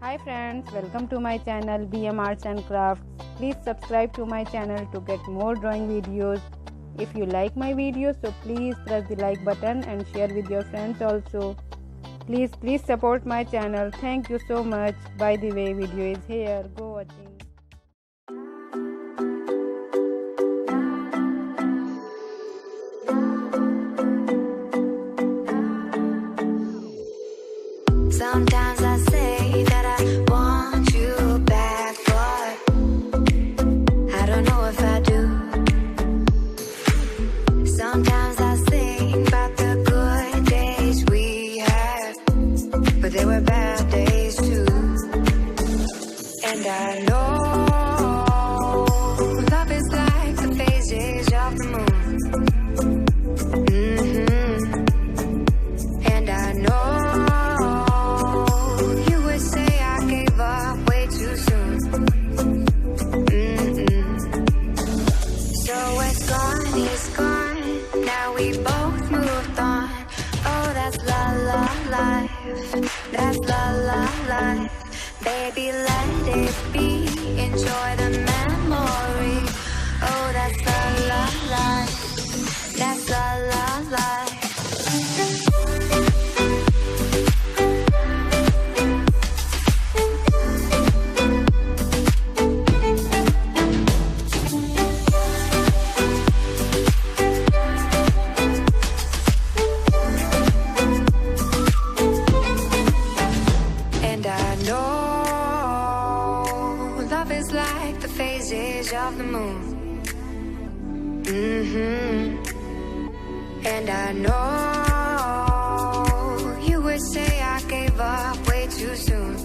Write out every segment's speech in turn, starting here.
Hi friends, welcome to my channel BM Arts and Crafts. Please subscribe to my channel to get more drawing videos. If you like my videos, so please press the like button and share with your friends also. Please support my channel. Thank you so much. By the way, video is here. Go watching. Sometimes I say that I want you back, but I don't know if I do. Sometimes I think about the good days we had, but there were bad days too. And I know love is like the phases of the moon. And I know it's gone, now we both moved on. Oh, that's la la life, that's la la life. Baby, let it be, enjoy the memory. Oh, that's la la life, that's la la life. Love is like the phases of the moon. And I know you would say I gave up way too soon.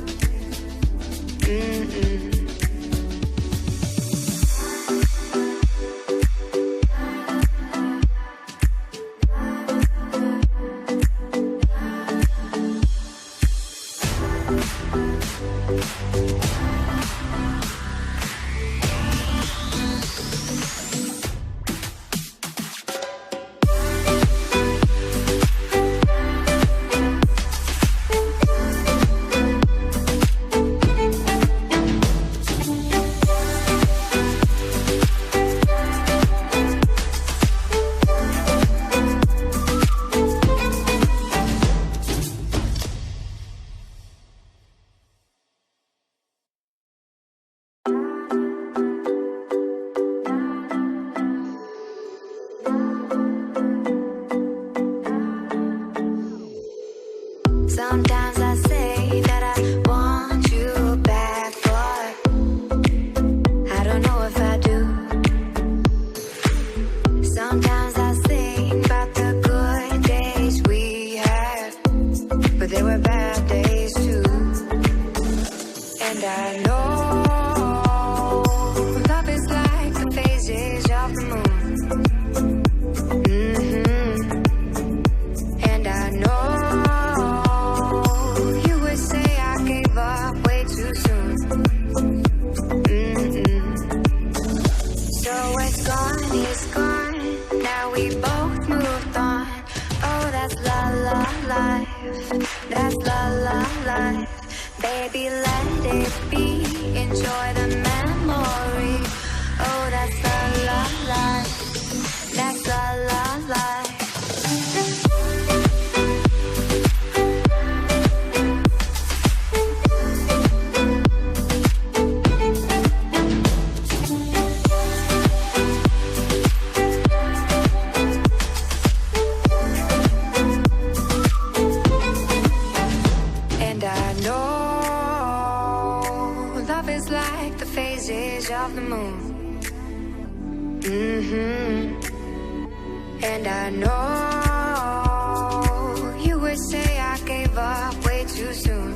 Sometimes I say that I want you back, but I don't know if I do. Sometimes I think about the good days we had, but there were bad days too. And I know love is like the phases of the moon. And I know it's gone, now we both moved on. Oh, that's la la life, that's la la life. Baby, let it be, enjoy the memory. Oh, that's la la life, that's la la life. Love is like the phases of the moon. And I know you would say I gave up way too soon.